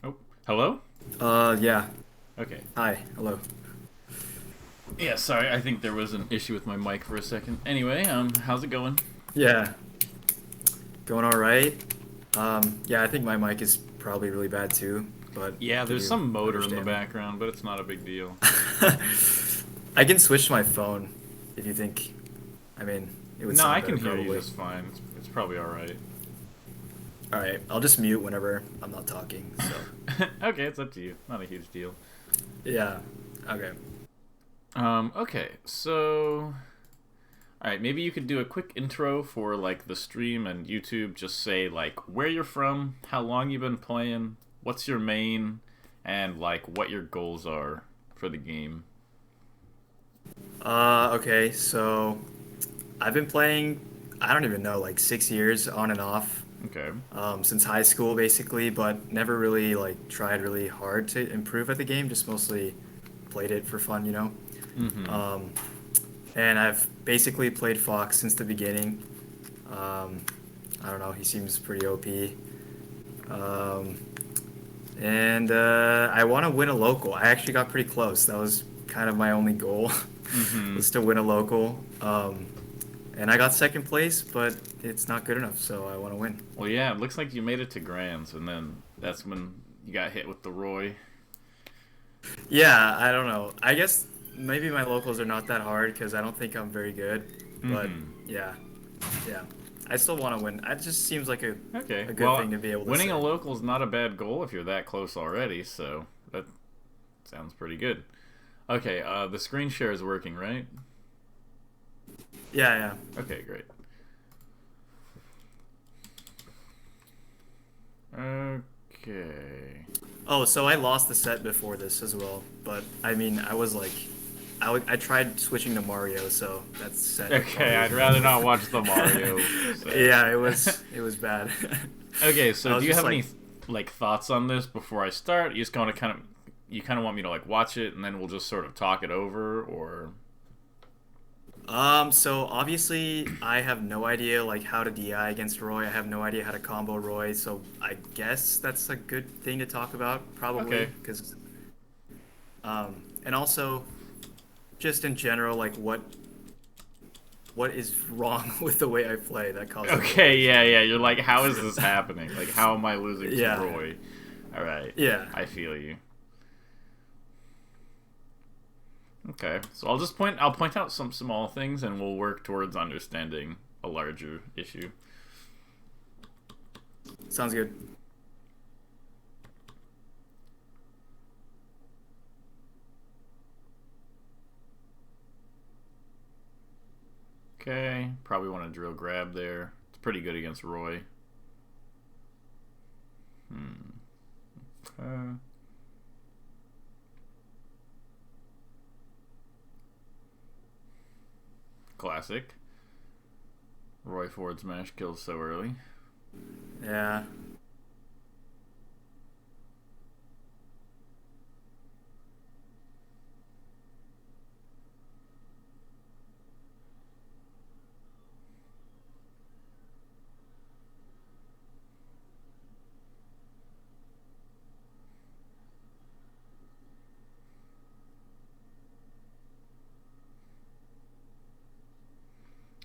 Oh, hello? Yeah. Okay. Hi. Hello. Yeah, sorry, I think there was an issue with my mic for a second. Anyway, how's it going? Yeah. Going all right. Yeah, I think my mic is probably really bad too, but Yeah, I think there's you some motor in the understand me. background, but it's not a big deal. I can switch to my phone if you think, I mean, it would No, I sound can better hear you probably. just fine. It's probably alright. All right. I'll just mute whenever I'm not talking. So, Okay, it's up to you. Not a huge deal. yeah. Okay. Okay, so. Alright, maybe you could do a quick intro for, like, the stream and YouTube. Just say, like, where you're from, how long you've been playing, what's your main, and, like, what your goals are for the game. Okay. So, I've been playing, I don't even know, like 6 years on and off. Okay. Since high school basically, but never really like tried really hard to improve at the game. Just mostly played it for fun, you know. Mm hmm. Um, and I've basically played Fox since the beginning. Um, I don't know, he seems pretty OP. Um, and I want to win a local. I actually got pretty close. That was kind of my only goal, Mm hmm. was to win a local. And I got second place, but it's not good enough, so I want to win. Well, yeah, it looks like you made it to Grands, and then that's when you got hit with the Roy. Yeah, I don't know. I guess maybe my locals are not that hard because I don't think I'm very good. But Mm-hmm. yeah, yeah. I still want to win. It just seems like Okay, a good well, thing to be able to winning a say. local's not a bad goal if you're that close already, so that sounds pretty good. Okay, the screen share is working, right? Yeah, yeah. Okay, great. Okay. Oh, so I lost the set before this as well. But I mean, I was like, I tried switching to Mario, so that set Okay, probably. I'd rather not watch the Mario set. Yeah, it was bad. Okay, so I do was you just have like, any like thoughts on this before I start? You just going to you kind of want me to like watch it and then we'll just sort of talk it over, or So obviously I have no idea like how to DI against Roy. I have no idea how to combo Roy, so I guess that's a good thing to talk about probably okay. because and also just in general like what is wrong with the way I play that causes the Okay, loss. yeah, yeah. You're like, how is this happening? Like, how am I losing to Yeah. Roy? All right, Yeah. I feel you. Okay, so I'll point out some small things, and we'll work towards understanding a larger issue. Sounds good. Okay, probably want to drill grab there. It's pretty good against Roy. Hmm. Okay. Classic. Roy Ford smash kills so early. Yeah.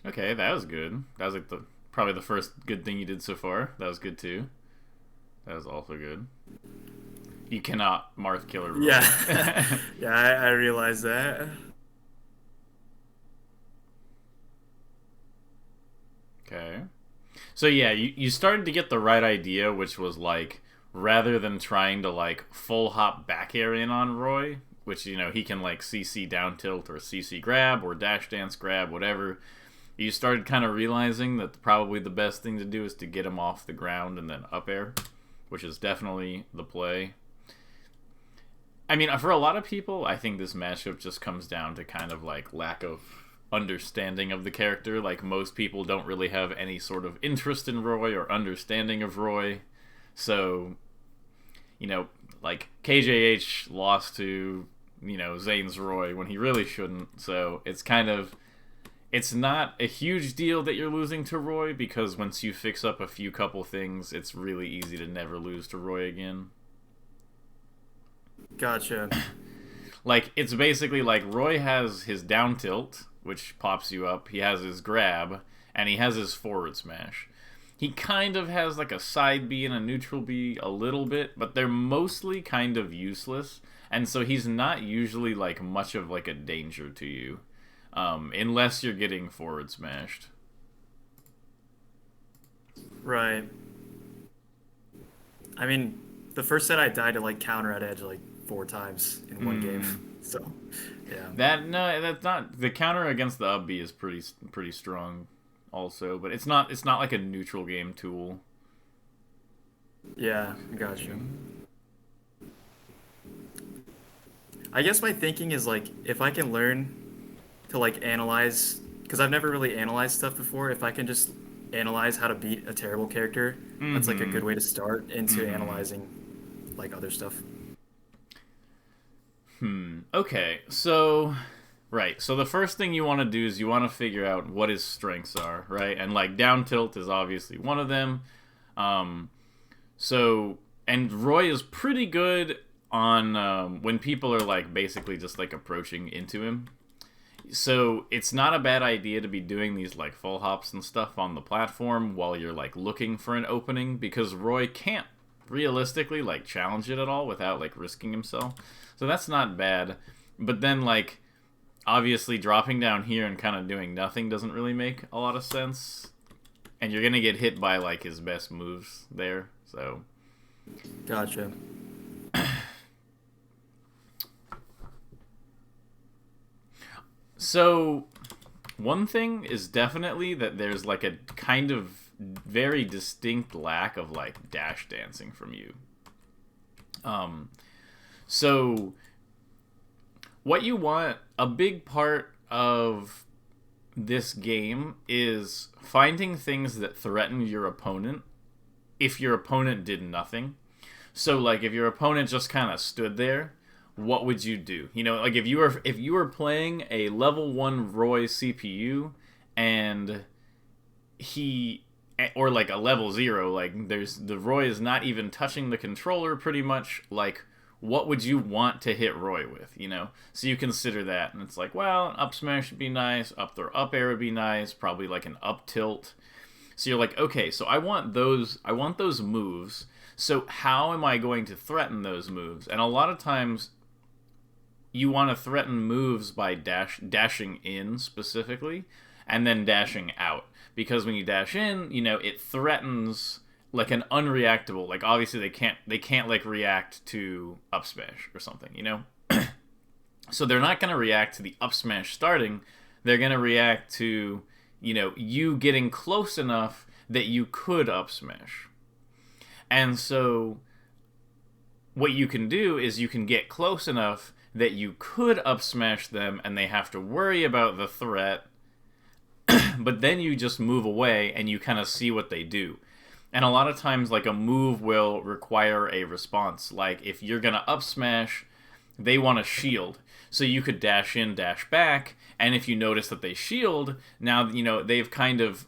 Okay, that was good. That was like the probably the first good thing you did so far. That was good too. That was also good. You cannot Marth Killer Yeah. Roy. Yeah, I realize that. Okay. So yeah, you started to get the right idea, which was like rather than trying to like full hop back air in on Roy, which he can like CC down tilt or CC grab or dash dance grab, whatever. You started kind of realizing that probably the best thing to do is to get him off the ground and then up air, which is definitely the play. I mean, for a lot of people, I think this matchup just comes down to kind of like lack of understanding of the character. Like, most people don't really have any sort of interest in Roy or understanding of Roy. So, you know, like KJH lost to, Zane's Roy when he really shouldn't. So it's not a huge deal that you're losing to Roy because once you fix up a few couple things, it's really easy to never lose to Roy again. Gotcha. Like, it's basically like Roy has his down tilt, which pops you up. He has his grab, and he has his forward smash. He kind of has like a side B and a neutral B a little bit, but they're mostly kind of useless. And so he's not usually like much of like a danger to you, unless you're getting forward smashed. Right. I mean, the first set I died to like counter at edge like 4 times in one game. So, yeah. That no, that's not the counter against the up B is pretty strong, also, but it's not like a neutral game tool. Yeah, I got you. I guess my thinking is like if I can learn to like analyze, because I've never really analyzed stuff before. If I can just analyze how to beat a terrible character, that's like a Mm-hmm. good way to start into Mm-hmm. analyzing like other stuff. Okay, so right, so the first thing you want to do is you want to figure out what his strengths are, right? And like down tilt is obviously one of them. Um, So, and Roy is pretty good on when people are like basically just like approaching into him. So it's not a bad idea to be doing these like full hops and stuff on the platform while you're like looking for an opening, because Roy can't realistically like challenge it at all without like risking himself. So that's not bad. But then like obviously dropping down here and kind of doing nothing doesn't really make a lot of sense. And you're gonna get hit by like his best moves there. So Gotcha. So, one thing is definitely that there's like a kind of very distinct lack of like dash dancing from you. Um, so what you want, a big part of this game is finding things that threaten your opponent if your opponent did nothing. So like if your opponent just kind of stood there, what would you do? You know, like if you were playing a level 1 Roy CPU and he or like a level 0, like there's the Roy is not even touching the controller pretty much, like what would you want to hit Roy with, you know? So you consider that, and it's like, well, an up smash would be nice, up throw up air would be nice, probably like an up tilt. So you're like, okay, so I want those moves. So how am I going to threaten those moves? And a lot of times you want to threaten moves by dashing in specifically and then dashing out, because when you dash in, you know, it threatens like an unreactable, like obviously they can't like react to up smash or something, you know. So they're not going to react to the up smash starting. They're going to react to, you know, you getting close enough that you could up smash. And so what you can do is you can get close enough that you could up smash them and they have to worry about the threat, but then you just move away and you kind of see what they do. And a lot of times like a move will require a response. Like if you're going to up smash, they want to shield. So you could dash in, dash back, and if you notice that they shield, now you know they've kind of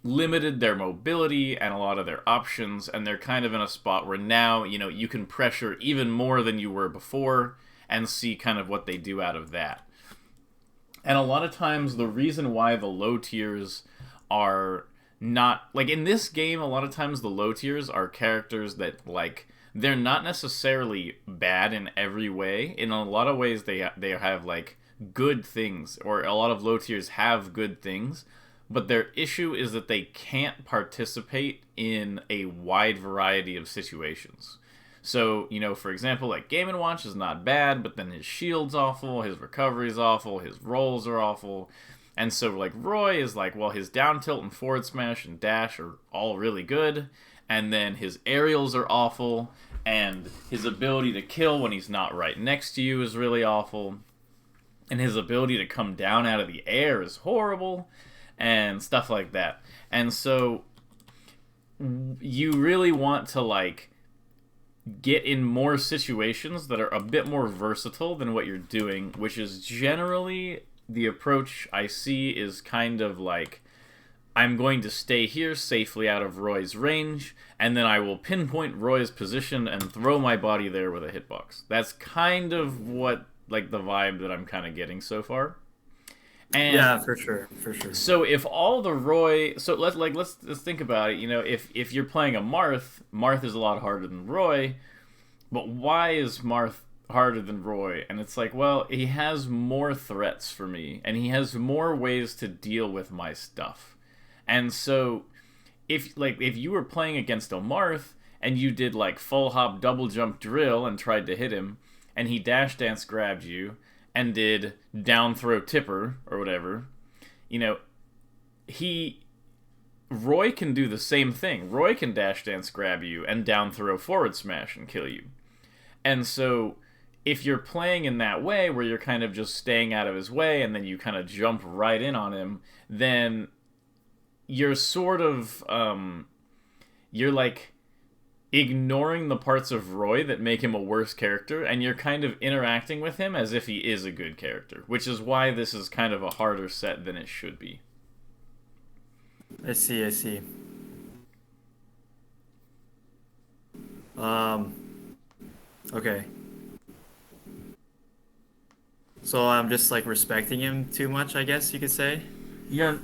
limited their mobility and a lot of their options, and they're kind of in a spot where now, you know, you can pressure even more than you were before and see kind of what they do out of that. And a lot of times the reason why the low tiers are not like in this game, a lot of times the low tiers are characters that like they're not necessarily bad in every way. In a lot of ways they have like good things, or a lot of low tiers have good things, but their issue is that they can't participate in a wide variety of situations. So, you know, for example, like Game & Watch is not bad, but then his shield's awful, his recovery's awful, his rolls are awful. And so, like, Roy is like, well, his down tilt and forward smash and dash are all really good, and then his aerials are awful, and his ability to kill when he's not right next to you is really awful, and his ability to come down out of the air is horrible, and stuff like that. And so, you really want to, like, get in more situations that are a bit more versatile than what you're doing, which is generally the approach I see is kind of like I'm going to stay here safely out of Roy's range, and then I will pinpoint Roy's position and throw my body there with a hitbox. That's kind of what, like, the vibe that I'm kind of getting so far. And Yeah, for sure, for sure. so if all the Roy, so let's think about it. If you're playing a Marth, Marth is a lot harder than Roy, but why is Marth harder than Roy? And it's like, well, he has more threats for me, and he has more ways to deal with my stuff. And so, if you were playing against a Marth and you did like full hop double jump drill and tried to hit him, and he dash dance grabbed you and did down throw tipper or whatever, you know, he Roy can do the same thing. Roy can dash dance grab you and down throw forward smash and kill you. And so if you're playing in that way where you're kind of just staying out of his way and then you kind of jump right in on him, then you're sort of you're like ignoring the parts of Roy that make him a worse character, and you're kind of interacting with him as if he is a good character, which is why this is kind of a harder set than it should be. I see, I see. Um, okay. So I'm just like respecting him too much, I guess you could say. Yeah,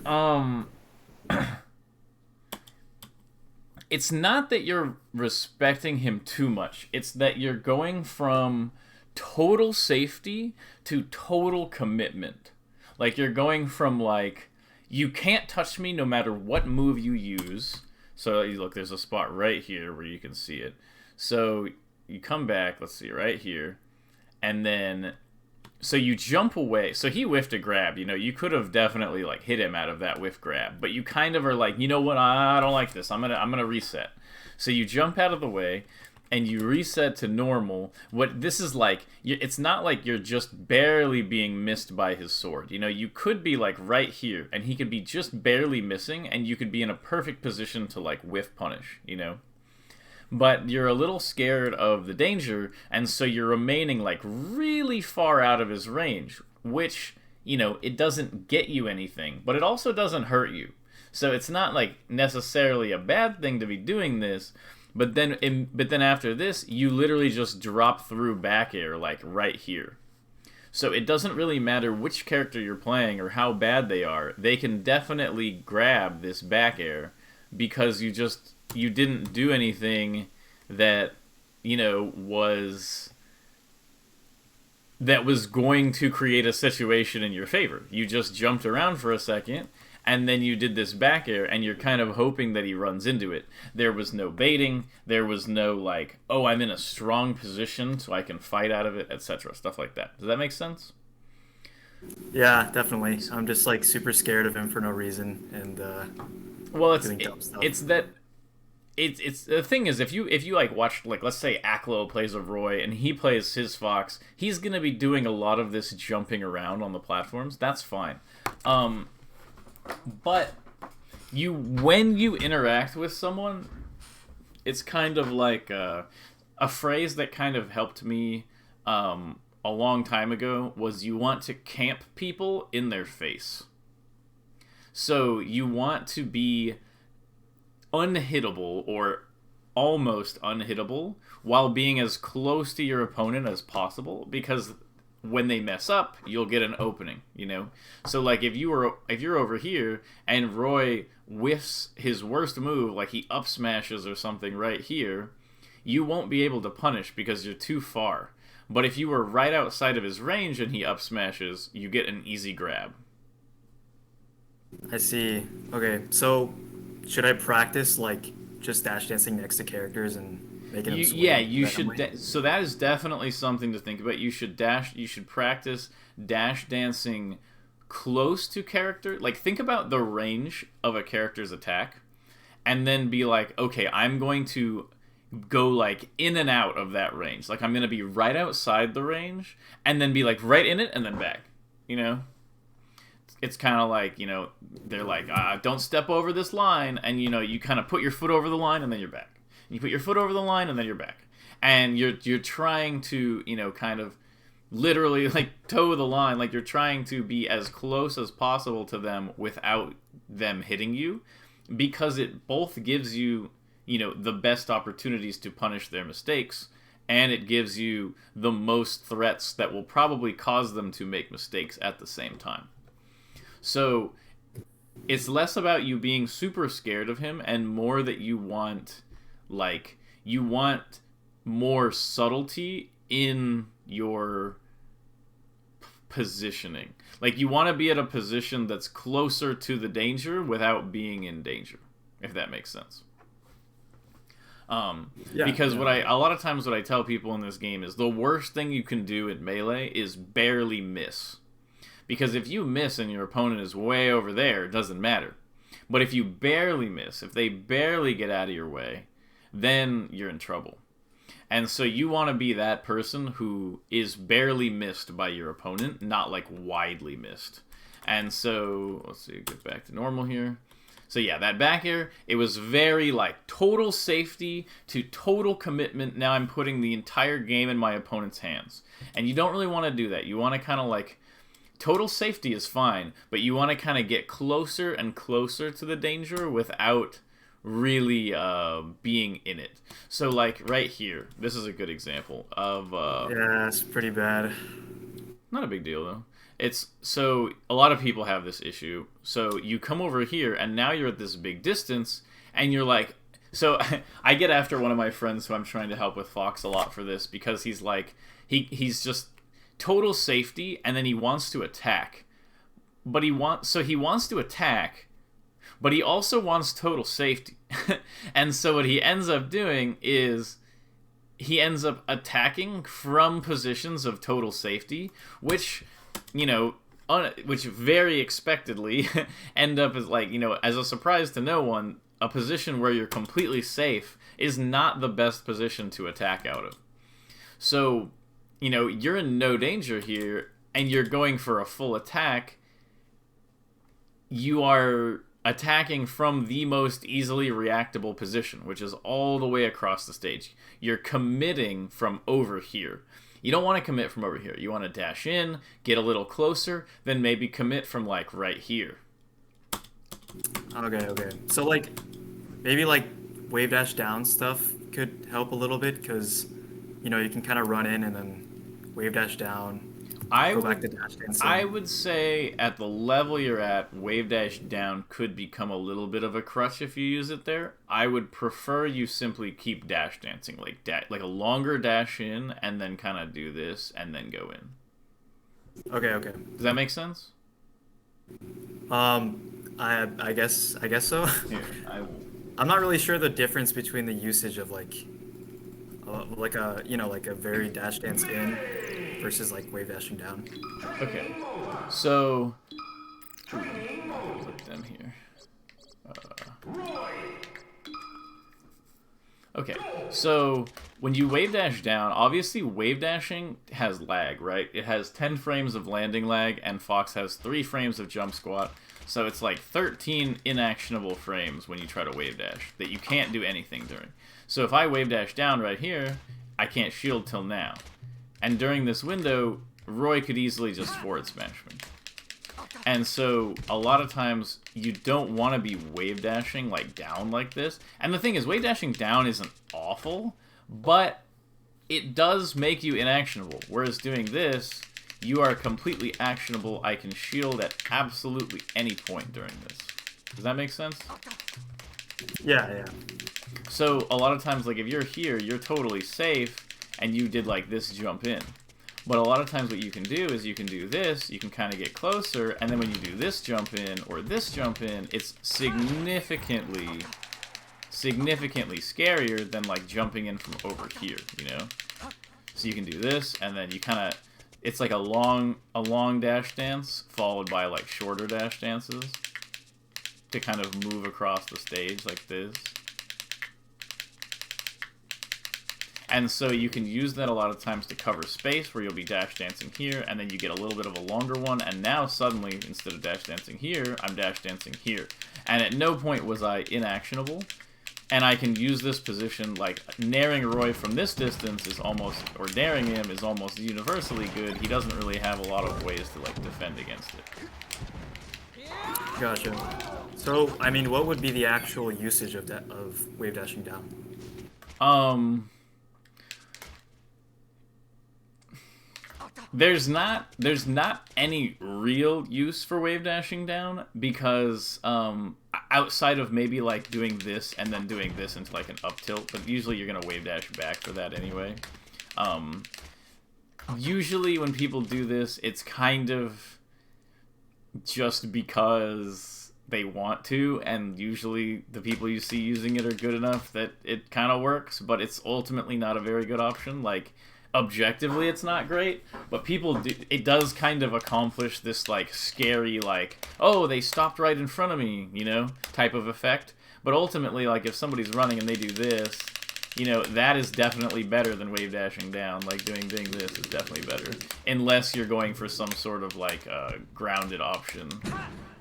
it's not that you're respecting him too much. It's that you're going from total safety to total commitment. Like, you're going from, like, you can't touch me no matter what move you use. So, look, there's a spot right here where you can see it. So, you come back, let's see, right here. And then, so you jump away. So he whiffed a grab. You could have definitely like hit him out of that whiff grab, but you kind of are like, you know what? I don't like this. I'm gonna reset. So you jump out of the way, and you reset to normal. What this is like, it's not like you're just barely being missed by his sword. You could be like right here, and he could be just barely missing, and you could be in a perfect position to like whiff punish. But you're a little scared of the danger, and so you're remaining like really far out of his range, which, it doesn't get you anything, but it also doesn't hurt you. So it's not like necessarily a bad thing to be doing this, but then after this, you literally just drop through back air like right here. So it doesn't really matter which character you're playing or how bad they are. They can definitely grab this back air because you didn't do anything that was going to create a situation in your favor. You just jumped around for a second, and then you did this back air, and you're kind of hoping that he runs into it. There was no baiting. There was no like, oh, I'm in a strong position so I can fight out of it, etc. Stuff like that. Does that make sense? Yeah, definitely. I'm just like super scared of him for no reason and Well, doing dumb stuff. it's that it's the thing is, if you like watch, like, let's say Aklo plays a Roy and he plays his Fox, he's gonna be doing a lot of this jumping around on the platforms. That's fine. But when you interact with someone, it's kind of like a phrase that kind of helped me a long time ago was, you want to camp people in their face. So you want to be unhittable or almost unhittable while being as close to your opponent as possible, because when they mess up, you'll get an opening, So like if you're over here and Roy whiffs his worst move, like he up smashes or something right here, you won't be able to punish because you're too far. But if you were right outside of his range and he up smashes, you get an easy grab. I see. Okay, so should I practice like just dash dancing next to characters and making them swing Yeah, you randomly? should. So that is definitely something to think about. You should practice dash dancing close to character. Like, think about the range of a character's attack, and then be like, okay, I'm going to go like in and out of that range. Like, I'm going to be right outside the range, and then be like right in it, and then back. It's kind of like, they're like, don't step over this line, and you kind of put your foot over the line, and then you're back. You put your foot over the line, and then you're back. And you're trying to, kind of literally like toe the line, like you're trying to be as close as possible to them without them hitting you, because it both gives you, you know, the best opportunities to punish their mistakes, and it gives you the most threats that will probably cause them to make mistakes at the same time. So it's less about you being super scared of him and more that you want, like, you want more subtlety in your positioning. Like, you want to be at a position that's closer to the danger without being in danger, if that makes sense. Because a lot of times what I tell people in this game is the worst thing you can do in Melee is barely miss. Because if you miss and your opponent is way over there, it doesn't matter. But if you barely miss, if they barely get out of your way, then you're in trouble. And so you want to be that person who is barely missed by your opponent, not like widely missed. And so, let's see, get back to normal here. So yeah, that back air, it was very like total safety to total commitment. Now I'm putting the entire game in my opponent's hands. And you don't really want to do that. You want to kind of like, total safety is fine, but you want to kind of get closer and closer to the danger without really being in it. So like right here, this is a good example of... yeah, it's pretty bad. Not a big deal though. It's so a lot of people have this issue. So you come over here and now you're at this big distance and you're like, so I get after one of my friends who I'm trying to help with Fox a lot for this, because he's like, he's just total safety and then he wants to attack. But he wants to attack, but he also wants total safety. And so what he ends up doing is he ends up attacking from positions of total safety, which, you know, which very expectedly end up as, like, you know, as a surprise to no one, a position where you're completely safe is not the best position to attack out of. So, you know, you're in no danger here, and you're going for a full attack. You are attacking from the most easily reactable position, which is all the way across the stage. You're committing from over here. You don't want to commit from over here. You want to dash in, get a little closer, then maybe commit from, like, right here. Okay. So, like, maybe, like, wave dash down stuff could help a little bit, because, you know, you can kind of run in and then wave dash down, back to dash dancing. I would say at the level you're at, wave dash down could become a little bit of a crutch if you use it there. I would prefer you simply keep dash dancing, like a longer dash in and then kind of do this and then go in. Okay. Does that make sense? I guess so. Here, I'm not really sure the difference between the usage of like a very dash dance in versus like wave dashing down. Okay, so put them here. Okay, so when you wave dash down, obviously wave dashing has lag, right? It has 10 frames of landing lag, and Fox has 3 frames of jump squat. So it's like 13 inactionable frames when you try to wave dash that you can't do anything during. So if I wave dash down right here, I can't shield till now. And during this window, Roy could easily just forward smash me. And so a lot of times you don't want to be wave dashing like down like this. And the thing is, wave dashing down isn't awful, but it does make you inactionable. Whereas doing this, you are completely actionable. I can shield at absolutely any point during this. Does that make sense? Yeah. So a lot of times, like if you're here, you're totally safe, and you did like this jump in. But a lot of times what you can do is you can do this, you can kind of get closer, and then when you do this jump in or this jump in, it's significantly scarier than like jumping in from over here, you know? So you can do this, and then you kind of, it's like a long dash dance followed by like shorter dash dances to kind of move across the stage like this. And so you can use that a lot of times to cover space, where you'll be dash dancing here, and then you get a little bit of a longer one, and now suddenly, instead of dash dancing here, I'm dash dancing here. And at no point was I inactionable, and I can use this position, like, naring Roy from this distance is almost, or daring him is almost universally good. He doesn't really have a lot of ways to, like, defend against it. Gotcha. So, I mean, what would be the actual usage of that of wave dashing down? There's not any real use for wave dashing down because outside of maybe like doing this and then doing this into like an up tilt, but usually you're gonna wave dash back for that anyway. Usually when people do this, it's kind of just because they want to, and usually the people you see using it are good enough that it kind of works, but it's ultimately not a very good option. Like, objectively it's not great, but people do, it does kind of accomplish this like scary, like, oh, they stopped right in front of me, you know, type of effect. But ultimately, like, if somebody's running and they do this, you know, that is definitely better than wave dashing down. Like, doing this is definitely better, unless you're going for some sort of like grounded option,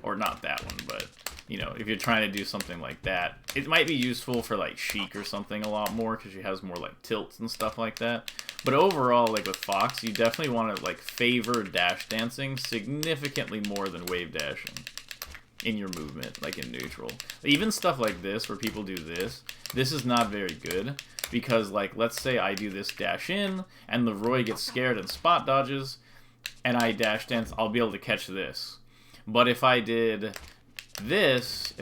or not that one, but you know, if you're trying to do something like that, it might be useful for like Sheik or something a lot more, because she has more like tilts and stuff like that. But overall, like with Fox, you definitely want to like favor dash dancing significantly more than wave dashing in your movement, like in neutral. Even stuff like this, where people do this is not very good, because like, let's say I do this dash in, and the Roy gets scared and spot dodges, and I dash dance, I'll be able to catch this. But if I did this,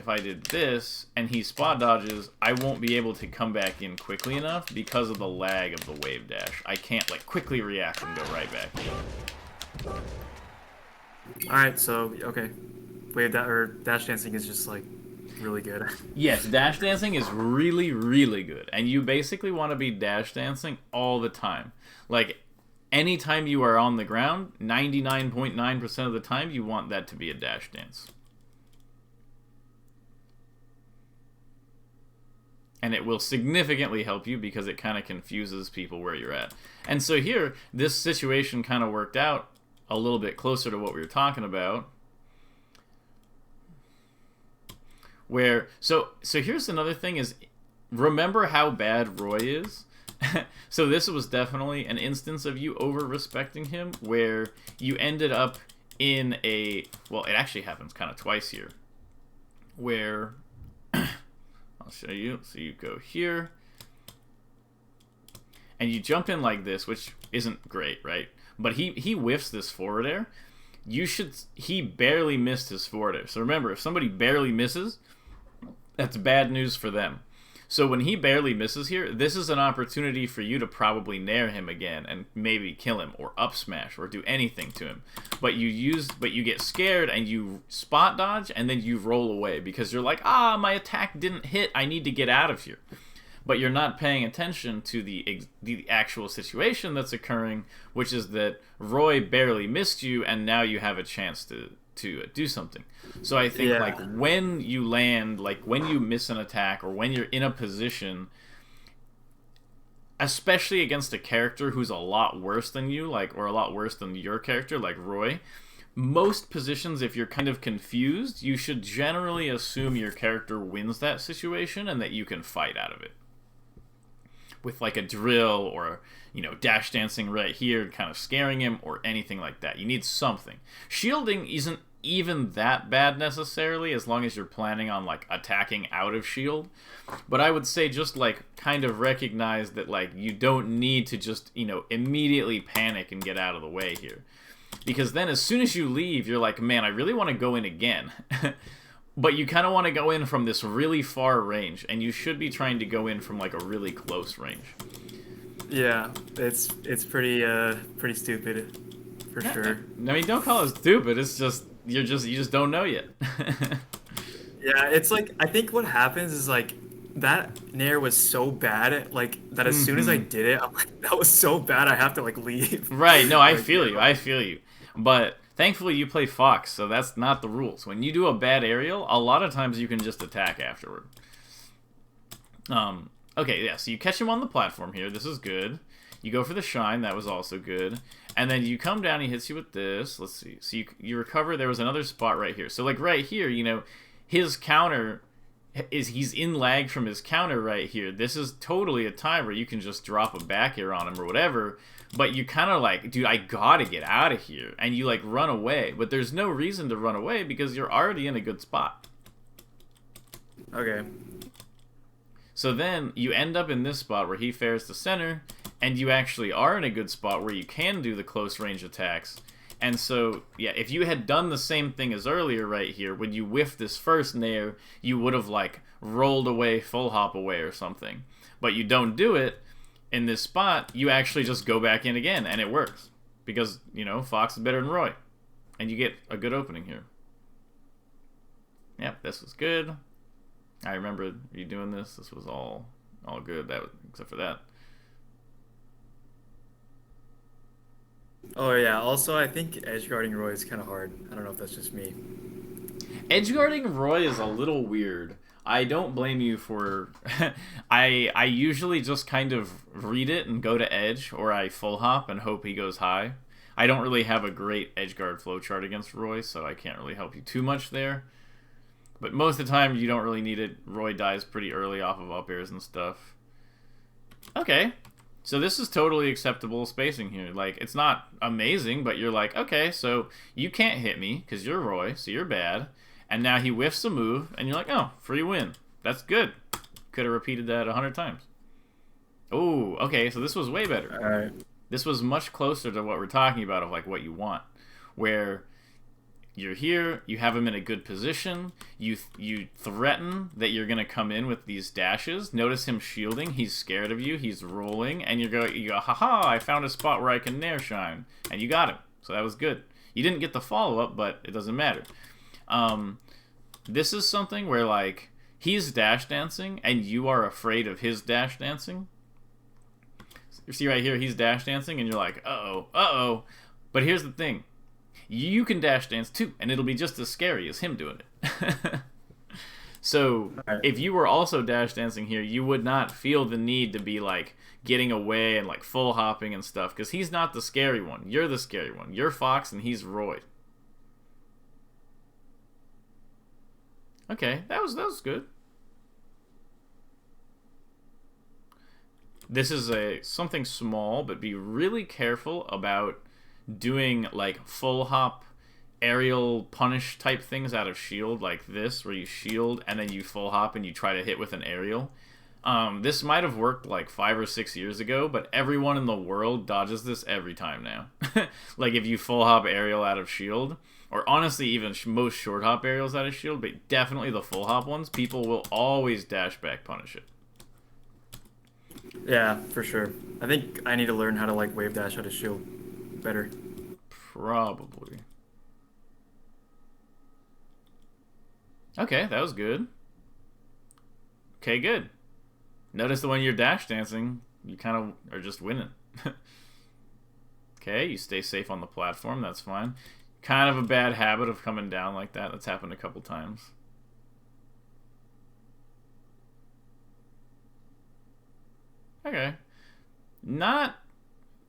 and he spot dodges, I won't be able to come back in quickly enough because of the lag of the wave dash. I can't like quickly react and go right back in. Alright, so, okay. Dash dancing is just, like, really good. Yes, dash dancing is really, really good. And you basically want to be dash dancing all the time. Like, anytime you are on the ground, 99.9% of the time, you want that to be a dash dance. And it will significantly help you because it kind of confuses people where you're at. And so here, this situation kind of worked out a little bit closer to what we were talking about. Where, so here's another thing is, remember how bad Roy is? So this was definitely an instance of you over-respecting him, where you ended up in a, well, it actually happens kind of twice here, where, I'll show you, so you go here, and you jump in like this, which isn't great, right? But he whiffs this forward air. He barely missed his forward air. So remember, if somebody barely misses, that's bad news for them. So when he barely misses here, this is an opportunity for you to probably nair him again and maybe kill him or up smash or do anything to him. But you get scared and you spot dodge and then you roll away because you're like, ah, my attack didn't hit, I need to get out of here. But you're not paying attention to the actual situation that's occurring, which is that Roy barely missed you and now you have a chance to do something. So I think, like, when you land, like, when you miss an attack or when you're in a position, especially against a character who's a lot worse than you, like, or a lot worse than your character, like Roy, most positions, if you're kind of confused, you should generally assume your character wins that situation and that you can fight out of it. With, like, a drill or, you know, dash dancing right here, kind of scaring him, or anything like that. You need something. Shielding isn't even that bad necessarily, as long as you're planning on, like, attacking out of shield. But I would say just, like, kind of recognize that, like, you don't need to just, you know, immediately panic and get out of the way here. Because then as soon as you leave, you're like, man, I really want to go in again. But you kind of want to go in from this really far range, and you should be trying to go in from, like, a really close range. Yeah, it's pretty stupid, for sure. I mean, don't call it stupid. It's just you just don't know yet. Yeah, it's like, I think what happens is, like, that nair was so bad, like, that as soon as I did it, I'm like, that was so bad, I have to, like, leave. Right? No, I Like, feel you. I feel you. But thankfully, you play Fox, so that's not the rules. When you do a bad aerial, a lot of times you can just attack afterward. Okay, yeah, so you catch him on the platform here. This is good. You go for the shine. That was also good. And then you come down, he hits you with this. Let's see. So you recover. There was another spot right here. So, like, right here, you know, his counter is he's in lag from his counter right here. This is totally a time where you can just drop a back air on him or whatever, but you kind of like, dude, I gotta get out of here, and you like run away, but there's no reason to run away because you're already in a good spot. Okay. So then you end up in this spot where he fares to center, and you actually are in a good spot where you can do the close range attacks. And so, yeah, if you had done the same thing as earlier right here, when you whiffed this first nair, you would have, like, rolled away, full hop away or something. But you don't do it in this spot, you actually just go back in again, and it works. Because, you know, Fox is better than Roy. And you get a good opening here. Yep, this was good. I remember you doing this. This was all good, except for that. Oh yeah. Also, I think edge guarding Roy is kind of hard. I don't know if that's just me. Edgeguarding Roy is a little weird. I don't blame you for... I usually just kind of read it and go to edge, or I full hop and hope he goes high. I don't really have a great edgeguard flowchart against Roy, so I can't really help you too much there. But most of the time, you don't really need it. Roy dies pretty early off of up airs and stuff. Okay. So this is totally acceptable spacing here. Like, it's not amazing, but you're like, okay, so you can't hit me because you're Roy, so you're bad. And now he whiffs a move, and you're like, oh, free win. That's good. Could have repeated that 100 times. Oh, okay, so this was way better. All right. This was much closer to what we're talking about of, like, what you want. Where you're here, you have him in a good position, you threaten that you're going to come in with these dashes. Notice him shielding, he's scared of you, he's rolling, and you go, haha, I found a spot where I can nair shine. And you got him. So that was good. You didn't get the follow-up, but it doesn't matter. This is something where, like, he's dash dancing, and you are afraid of his dash dancing. You see right here, he's dash dancing, and you're like, uh-oh, uh-oh. But here's the thing. You can dash dance too, and it'll be just as scary as him doing it. So, if you were also dash dancing here, you would not feel the need to be, like, getting away and, like, full hopping and stuff, because he's not the scary one. You're the scary one. You're Fox, and he's Roy. Okay, that was good. This is something small, but be really careful about doing like full hop aerial punish type things out of shield like this, where you shield and then you full hop and you try to hit with an aerial. This might have worked like 5 or 6 years ago, but everyone in the world dodges this every time now. Like if you full hop aerial out of shield, or honestly even most short hop aerials out of shield, but definitely the full hop ones, people will always dash back punish it. Yeah, for sure. I think I need to learn how to like wave dash out of shield better. Probably. Okay, that was good. Okay, good. Notice that when you're dash dancing, you kind of are just winning. Okay, you stay safe on the platform, that's fine. Kind of a bad habit of coming down like that. That's happened a couple times. Okay.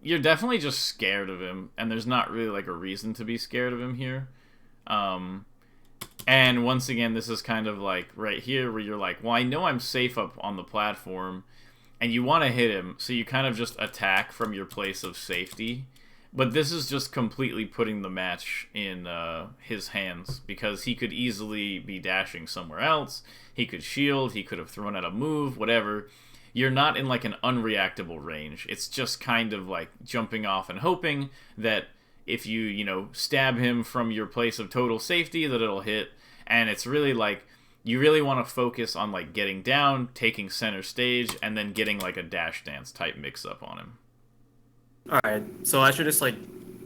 You're definitely just scared of him, and there's not really like a reason to be scared of him here. And once again, this is kind of like right here where you're like, well, I know I'm safe up on the platform, and you want to hit him, so you kind of just attack from your place of safety. But this is just completely putting the match in his hands, because he could easily be dashing somewhere else. He could shield, he could have thrown out a move, whatever. You're not in like an unreactable range. It's just kind of like jumping off and hoping that if you stab him from your place of total safety, that it'll hit. And it's really like, you really want to focus on like getting down, taking center stage, and then getting like a dash dance type mix up on him. Alright, so I should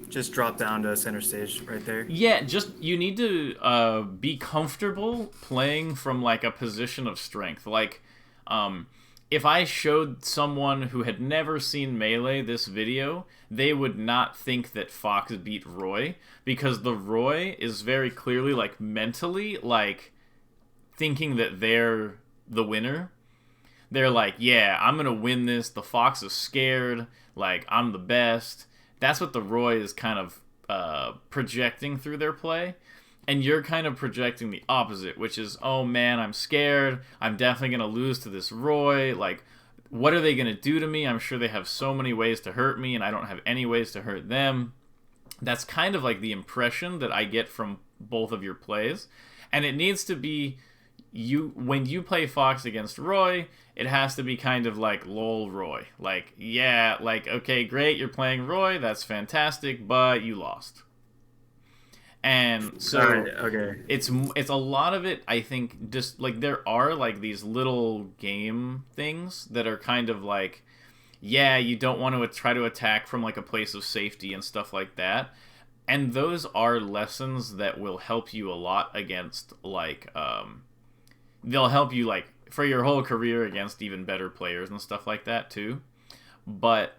just drop down to center stage right there? Yeah, you need to be comfortable playing from like a position of strength. Like, if I showed someone who had never seen Melee this video, they would not think that Fox beat Roy, because the Roy is very clearly like mentally like thinking that they're the winner. They're like, yeah, I'm gonna win this. The Fox is scared. Like, I'm the best. That's what the Roy is kind of projecting through their play. And you're kind of projecting the opposite, which is, oh man, I'm scared. I'm definitely going to lose to this Roy. Like, what are they going to do to me? I'm sure they have so many ways to hurt me, and I don't have any ways to hurt them. That's kind of like the impression that I get from both of your plays. And it needs to be you when you play Fox against Roy, it has to be kind of like lol Roy. Like, yeah, like, okay, great, you're playing Roy, that's fantastic, but you lost. And so Alright, okay. it's a lot of it, I think, just like there are like these little game things that are kind of like, yeah, you don't want to try to attack from like a place of safety and stuff like that. And those are lessons that will help you a lot against like they'll help you like for your whole career against even better players and stuff like that too. But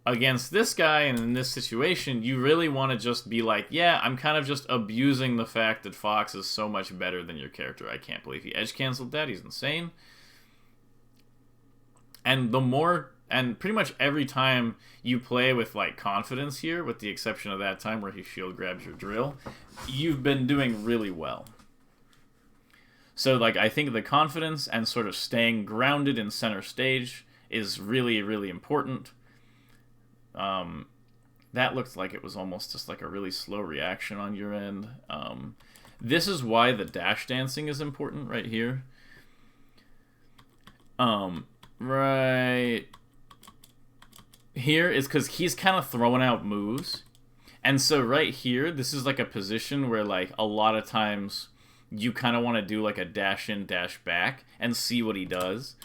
against this guy and in this situation, you really want to just be like, yeah, I'm kind of just abusing the fact that Fox is so much better than your character. I can't believe he edge canceled that. He's insane. And pretty much every time you play with like confidence here, with the exception of that time where he shield grabs your drill, you've been doing really well. So like I think the confidence and sort of staying grounded in center stage is really, really important. That looked like it was almost just like a really slow reaction on your end. This is why the dash dancing is important right here. Right here is because he's kind of throwing out moves. And so right here, this is like a position where like a lot of times you kind of want to do like a dash in, dash back and see what he does.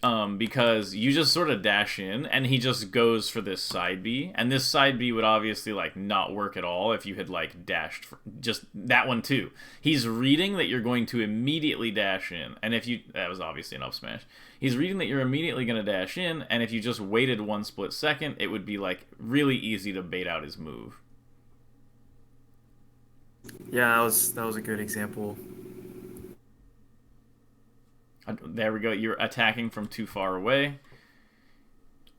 Because you just sort of dash in and he just goes for this side B, and this side B would obviously like not work at all if you had like dashed just that one too. He's reading that you're going to immediately dash in, and if you that was obviously an up smash. He's reading that you're immediately going to dash in, and if you just waited 1 split second, it would be like really easy to bait out his move. Yeah, that was a good example. There we go. You're attacking from too far away.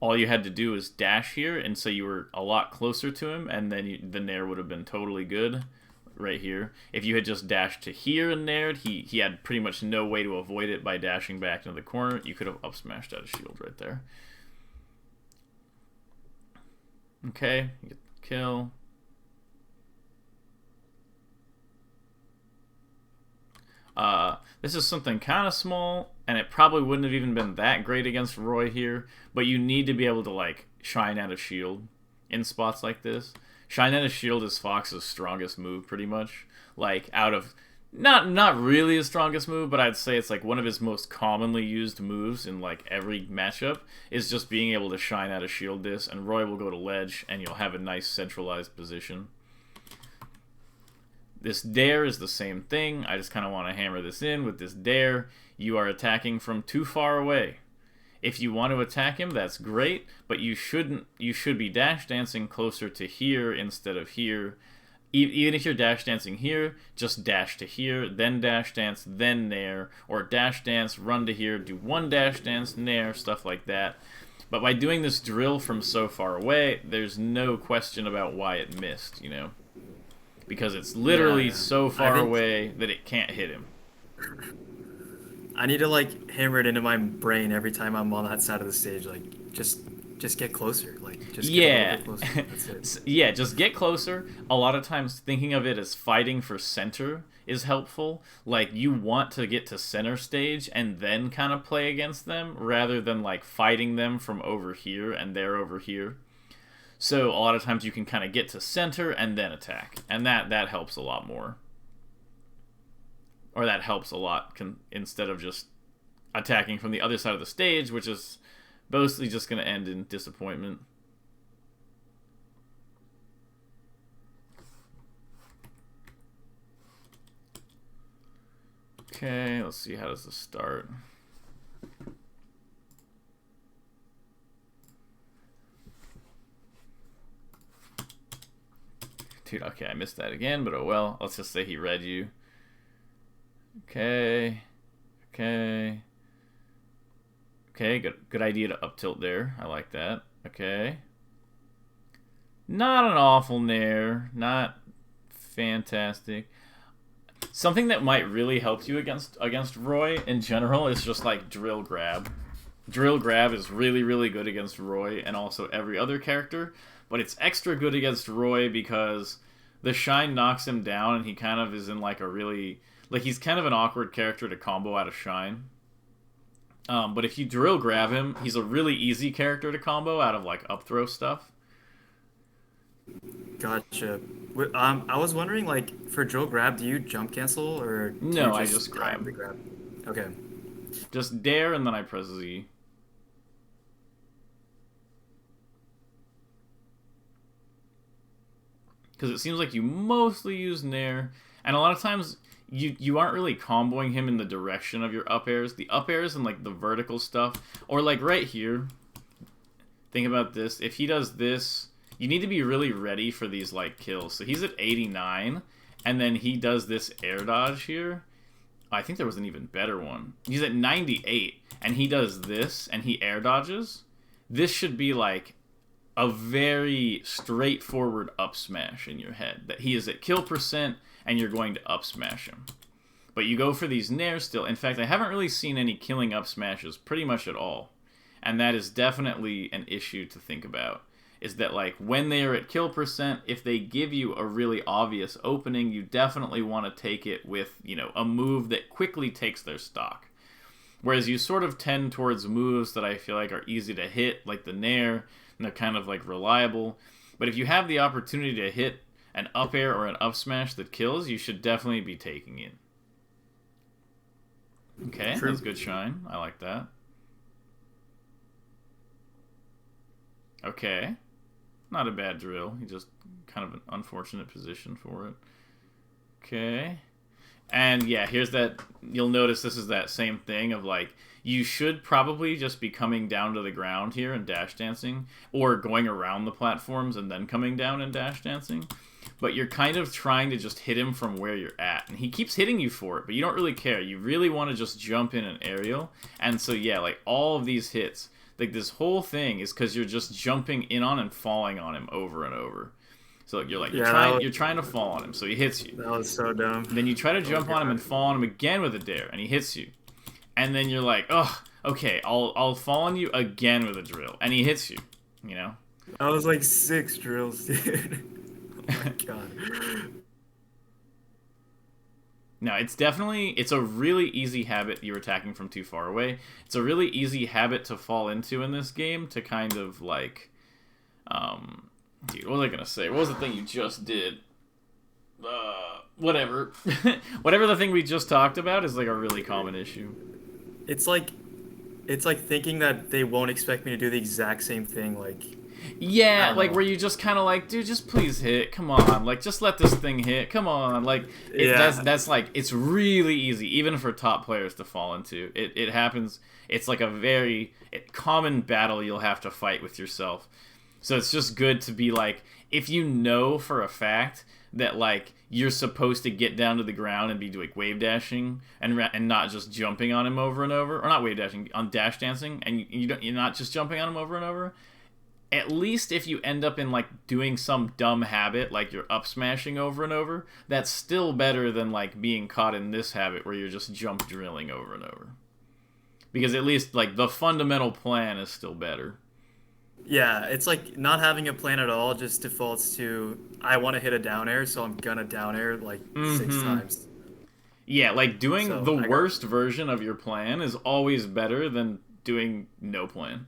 All you had to do was dash here, and so you were a lot closer to him, and then the nair would have been totally good right here. If you had just dashed to here and naired, he had pretty much no way to avoid it by dashing back into the corner. You could have up smashed out a shield right there. Okay, you get the kill. This is something kind of small, and it probably wouldn't have even been that great against Roy here, but you need to be able to, like, shine out a shield in spots like this. Shine out a shield is Fox's strongest move, pretty much. Like, out of... Not really his strongest move, but I'd say it's, like, one of his most commonly used moves in, like, every matchup, is just being able to shine out a shield this, and Roy will go to ledge, and you'll have a nice centralized position. This dare is the same thing. I just kind of want to hammer this in with this dare. You are attacking from too far away. If you want to attack him, that's great, but you shouldn't. You should be dash dancing closer to here instead of here. Even if you're dash dancing here, just dash to here, then dash dance, then nair, or dash dance, run to here, do 1 dash dance, nair, stuff like that. But by doing this drill from so far away, there's no question about why it missed, you know? Because it's literally so far away that it can't hit him. I need to like hammer it into my brain every time I'm on that side of the stage. Like, just get closer. Like, just get a little bit closer. That's it. Yeah, just get closer. A lot of times thinking of it as fighting for center is helpful. Like, you want to get to center stage and then kind of play against them rather than like fighting them from over here and they're over here. So a lot of times you can kind of get to center and then attack, and that helps a lot more. Or that helps a lot instead of just attacking from the other side of the stage, which is mostly just going to end in disappointment. Okay, let's see, how does this start? Dude, okay, I missed that again, but oh well. Let's just say he read you. Okay. Okay. Okay, good idea to up tilt there. I like that. Okay. Not an awful nair. Not fantastic. Something that might really help you against Roy in general is just like drill grab. Drill grab is really, really good against Roy and also every other character, but it's extra good against Roy because the shine knocks him down and he kind of is in like a really... Like, he's kind of an awkward character to combo out of shine. But if you drill grab him, he's a really easy character to combo out of like up throw stuff. Gotcha. I was wondering, like, for drill grab, do you jump cancel or do you No, I just time grab. the grab? Okay. Just dare and then I press Z. Because it seems like you mostly use Nair, and a lot of times you aren't really comboing him in the direction of your up airs. The up airs and like the vertical stuff, or like right here. Think about this. If he does this, you need to be really ready for these like kills. So he's at 89, and then he does this air dodge here. I think there was an even better one. He's at 98, and he does this, and he air dodges. This should be like a very straightforward up smash in your head. That he is at kill percent, and you're going to up smash him. But you go for these nairs still. In fact, I haven't really seen any killing up smashes pretty much at all. And that is definitely an issue to think about. Is that like when they are at kill percent, if they give you a really obvious opening, you definitely want to take it with, you know, a move that quickly takes their stock. Whereas you sort of tend towards moves that I feel like are easy to hit, like the Nair, and they're kind of like reliable. But if you have the opportunity to hit an up air or an up smash that kills, you should definitely be taking it. Okay, True. that's good shine. I like that. Okay. Not a bad drill. He just kind of an unfortunate position for it. Okay. And yeah, here's that. You'll notice this is that same thing of like, you should probably just be coming down to the ground here and dash dancing, or going around the platforms and then coming down and dash dancing. But you're kind of trying to just hit him from where you're at. And he keeps hitting you for it, but you don't really care. You really want to just jump in an aerial. And so yeah, like all of these hits, like this whole thing is because you're just jumping in on and falling on him over and over. So you're like, you're trying to fall on him, so he hits you. That was so dumb. Then you try to jump on him and fall on him again with a dare, and he hits you. And then you're like, oh, okay, I'll fall on you again with a drill, and he hits you. You know. That was like 6 drills, dude. Oh my god. No, it's a really easy habit. You're attacking from too far away. It's a really easy habit to fall into in this game to kind of like, dude, what was I gonna say? What was the thing you just did? Whatever. Whatever the thing we just talked about is like a really common issue. It's like thinking that they won't expect me to do the exact same thing, like Yeah, like where you just kind of like, dude, just please hit. Come on, like just let this thing hit. Come on, like that's like it's really easy, even for top players to fall into. It happens. It's like a very common battle you'll have to fight with yourself. So it's just good to be like, if you know for a fact that like you're supposed to get down to the ground and be like wave dashing and not just jumping on him over and over, or not wave dashing, on dash dancing, and you're not just jumping on him over and over. At least if you end up in like doing some dumb habit like you're up smashing over and over, that's still better than like being caught in this habit where you're just jump drilling over and over. Because at least like the fundamental plan is still better. yeah, it's like not having a plan at all just defaults to I want to hit a down air, so I'm gonna down air like 6 times. Yeah, like doing So, the worst version of your plan is always better than doing no plan.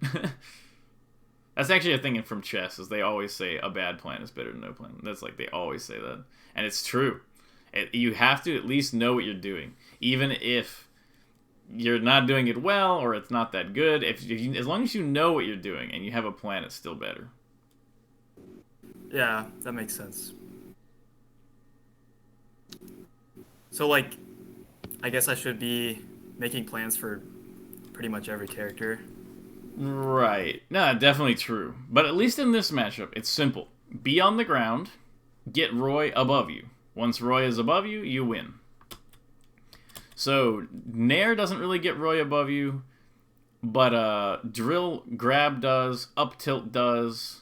That's actually a thing from chess, is they always say a bad plan is better than no plan. That's like, they always say that. And it's true. You have to at least know what you're doing. Even if you're not doing it well, or it's not that good, if you, as long as you know what you're doing and you have a plan, it's still better. Yeah, that makes sense. So like, I guess I should be making plans for pretty much every character. Right. No, definitely true. But at least in this matchup, it's simple. Be on the ground, get Roy above you. Once Roy is above you, you win. So, Nair doesn't really get Roy above you, but drill grab does, up tilt does.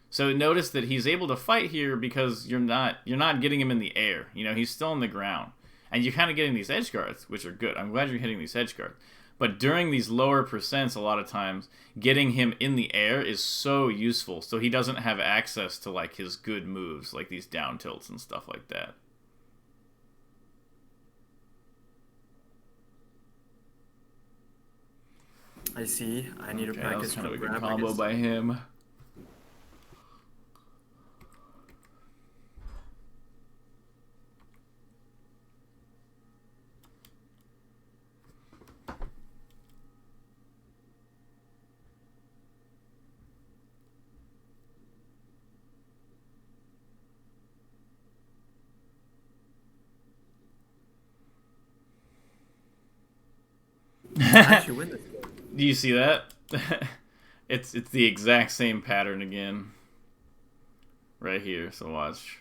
So notice that he's able to fight here because you're not getting him in the air. You know, he's still on the ground. and you're kind of getting these edge guards, which are good. I'm glad you're hitting these edge guards. But during these lower percents, a lot of times, getting him in the air is so useful. So he doesn't have access to like his good moves, like these down tilts and stuff like that. I see. I need to That was practice kind of a for good grab, I combo guess. by him. I actually win this game. Do you see that? It's the exact same pattern again. Right here, so watch.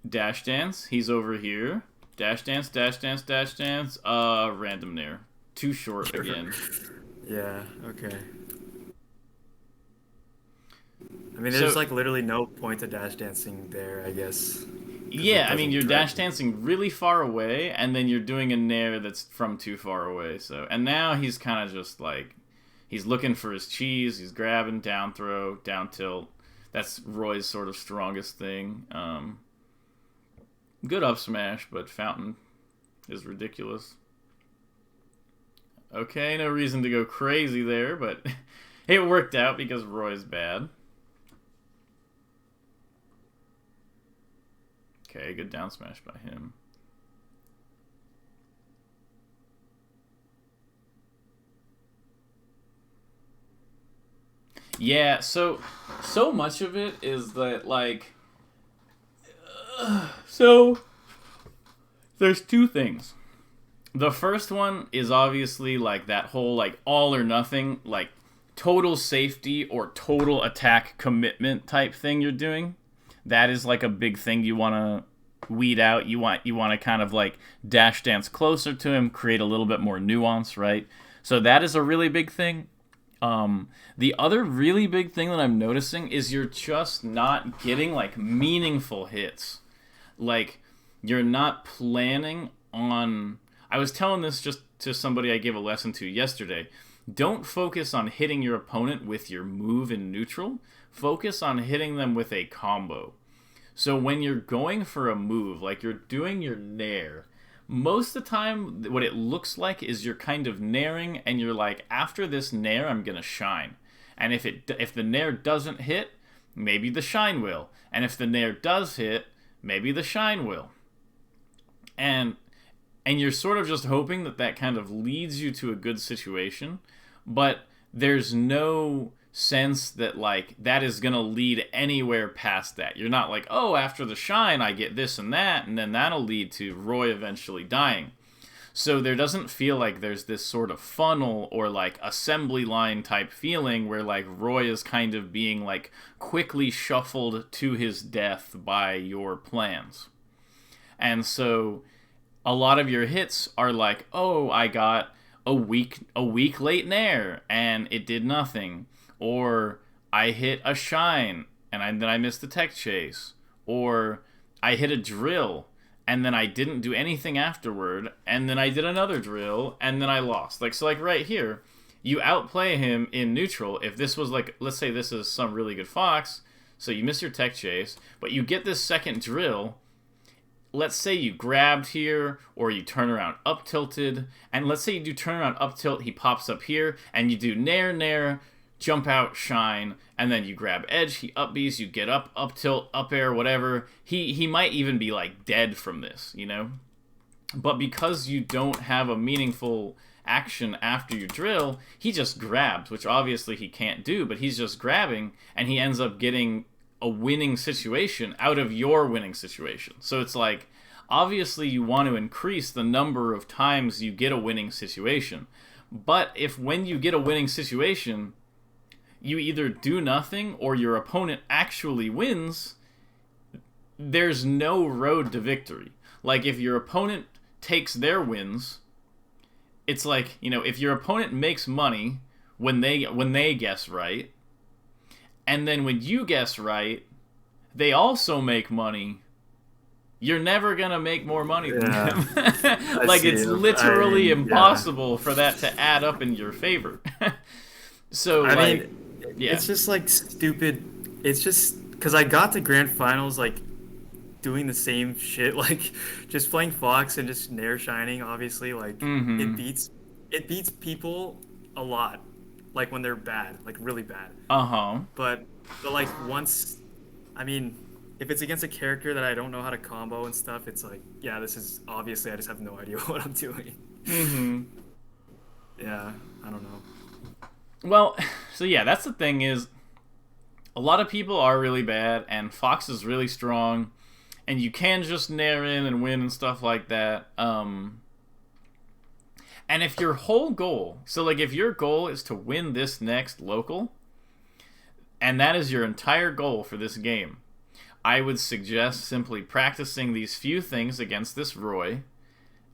Dash dance, he's over here. Dash dance, dash dance, dash dance. Random nair. Too short again. Yeah, okay. I mean, there's So like literally no point to dash dancing there, I guess. Because yeah, it I mean doesn't you're dash directly. dancing really far away, and then you're doing a nair that's from too far away. So and now he's kind of just like he's looking for his cheese. He's grabbing down throw, down tilt. That's Roy's sort of strongest thing. Good up smash, but Fountain is ridiculous. Okay, no reason to go crazy there, but it worked out because Roy's bad. Okay, good down smash by him. Yeah, so much of it is that like so there's two things. The first one is obviously like that whole like all or nothing, like total safety or total attack commitment type thing you're doing. That is like a big thing you want to weed out. You want to kind of like dash dance closer to him, create a little bit more nuance, right? So that is a really big thing. The other really big thing that I'm noticing is you're just not getting like meaningful hits. Like you're not planning on. I was telling this just to somebody I gave a lesson to yesterday. Don't focus on hitting your opponent with your move in neutral. Focus on hitting them with a combo. So when you're going for a move, like you're doing your nair, most of the time what it looks like is you're kind of nairing and you're like, after this nair I'm gonna shine. And if the nair doesn't hit, maybe the shine will. And if the nair does hit, maybe the shine will. And you're sort of just hoping that that kind of leads you to a good situation, but there's no sense that like that is going to lead anywhere past that. You're not like, oh, after the shine I get this and that, and then that'll lead to Roy eventually dying. So there doesn't feel like there's this sort of funnel or like assembly line type feeling where like Roy is kind of being like quickly shuffled to his death by your plans. And so a lot of your hits are like, oh, I got a weak late nair and it did nothing, or I hit a shine and then I missed the tech chase, or I hit a drill and then I didn't do anything afterward, and then I did another drill and then I lost. Like so, like right here, you outplay him in neutral. If this was like, let's say this is some really good fox, so you miss your tech chase, but you get this second drill. Let's say you grabbed here, or you turn around up tilted, and let's say you do turn around up tilt, he pops up here, and you do nair, nair, jump out, shine, and then you grab edge, he up Bs, you get up tilt, up air, whatever. He might even be like dead from this, you know? But because you don't have a meaningful action after your drill, he just grabs, which obviously he can't do, but he's just grabbing, and he ends up getting a winning situation out of your winning situation. So it's like, obviously you want to increase the number of times you get a winning situation. But if when you get a winning situation, you either do nothing or your opponent actually wins, there's no road to victory. Like if your opponent takes their wins, it's like, you know, if your opponent makes money when they guess right, and then when you guess right, they also make money, you're never gonna make more money than Yeah, them. I Like see. it's I literally mean, yeah. impossible for that to add up in your favor. So I like, mean, yeah. it's just like stupid. It's just because I got to grand finals like doing the same shit, like just playing Fox and just Nair shining. Obviously, like it Mm-hmm. beats it beats people a lot, like when they're bad, like really bad. Uh-huh. But like once, I mean, if it's against a character that I don't know how to combo and stuff, it's like, yeah, this is obviously I just have no idea what I'm doing. Mm-hmm. Yeah, I don't know. Well, so yeah, that's the thing is a lot of people are really bad and Fox is really strong and you can just nair in and win and stuff like that. And if your whole goal, so like if your goal is to win this next local, and that is your entire goal for this game, I would suggest simply practicing these few things against this Roy,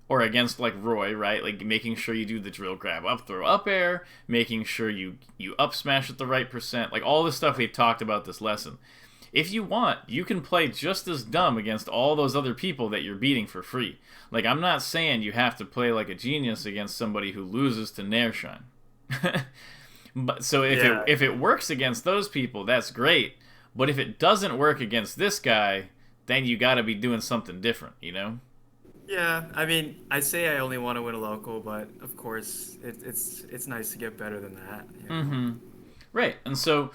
or against like Roy, right? Like making sure you do the drill grab up throw up air, making sure you up smash at the right percent, like all the stuff we've talked about this lesson. If you want, you can play just as dumb against all those other people that you're beating for free. Like I'm not saying you have to play like a genius against somebody who loses to Nairshine. But so Yeah, if it works against those people, that's great. But if it doesn't work against this guy, then you got to be doing something different, you know? yeah. I mean, I say I only want to win a local, but of course, it's nice to get better than that, you know. Mm-hmm. Right. And so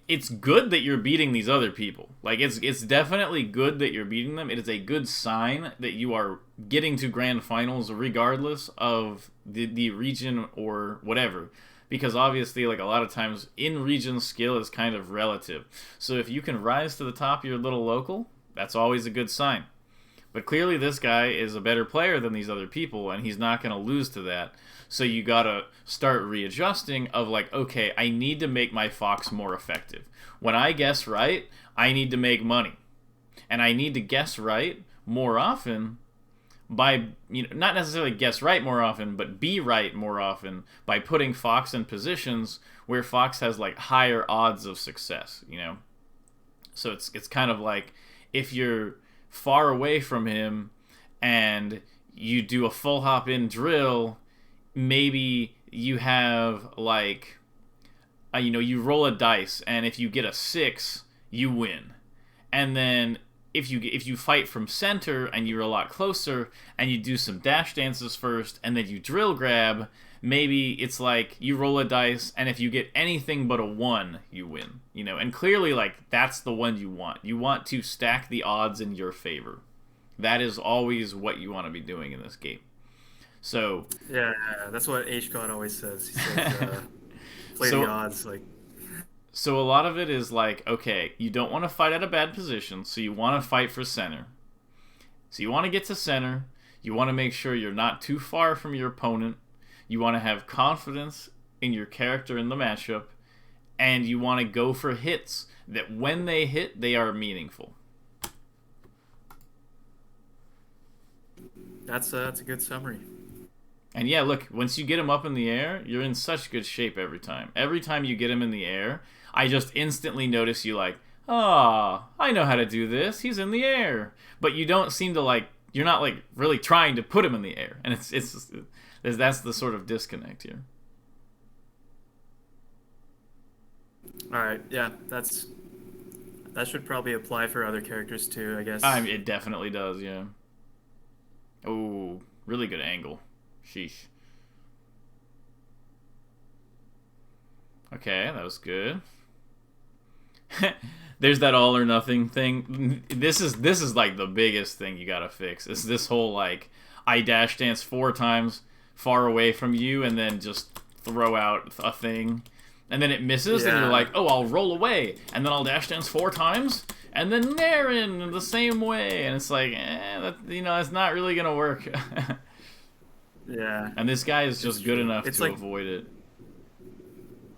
it's good that you're beating these other people. Like it's definitely good that you're beating them. It is a good sign that you are getting to grand finals regardless of the region or whatever. Because obviously like a lot of times in region skill is kind of relative. So if you can rise to the top of your little local, that's always a good sign. But clearly, this guy is a better player than these other people, and he's not going to lose to that. So you got to start readjusting of like, okay, I need to make my Fox more effective. When I guess right, I need to make money. And I need to guess right more often by, not necessarily guess right more often, but be right more often by putting Fox in positions where Fox has like higher odds of success. So it's kind of like if you're far away from him and you do a full hop in drill, maybe you have like you roll a dice and if you get a 6 you win, and then if you fight from center and you're a lot closer and you do some dash dances first and then you drill grab, maybe it's like you roll a dice and if you get anything but a 1 you win. And clearly like that's the one you want to stack the odds in your favor. That is always what you want to be doing in this game. So Yeah, yeah, that's what H God always says. He says, play the so odds. Like, so a lot of it is like, okay, you don't want to fight at a bad position, so you want to fight for center. So you want to get to center, you want to make sure you're not too far from your opponent, you want to have confidence in your character in the matchup, and you want to go for hits that when they hit, they are meaningful. that's a good summary. And yeah, look, once you get him up in the air, you're in such good shape every time. Every time you get him in the air, I just instantly notice you like, I know how to do this. He's in the air. But you don't seem to like, you're not like really trying to put him in the air. And that's the sort of disconnect here. All right, yeah, that should probably apply for other characters too, I I guess. mean, it definitely does, yeah. Oh, really good angle. Sheesh. Okay, that was good. There's that all or nothing thing. This is like the biggest thing you gotta fix. Is this whole like I dash dance 4 times far away from you and then just throw out a thing, and then it misses and you're Yeah, like, oh, I'll roll away and then I'll dash dance 4 times and then nair in the same way, and it's like, it's not really gonna work. yeah, And this guy is it's just good true. enough to avoid it.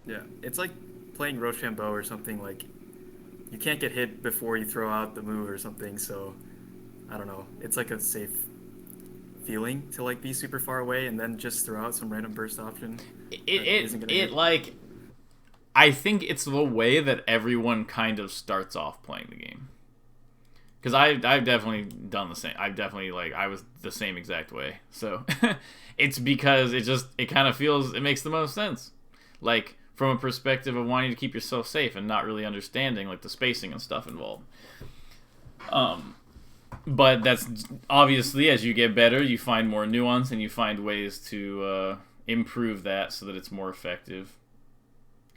Yeah, it's like playing Rochambeau or something. Like you can't get hit before you throw out the move or something. So I don't know. It's like a safe feeling to like be super far away and then just throw out some random burst option It that it isn't gonna it hit. like I think it's the way that everyone kind of starts off playing the game. Because I've definitely done the same. I've definitely like I was the same exact way. So it's because it kind of feels it makes the most sense. Like from a perspective of wanting to keep yourself safe and not really understanding like the spacing and stuff involved. But that's obviously as you get better, you find more nuance and you find ways to improve that so that it's more effective.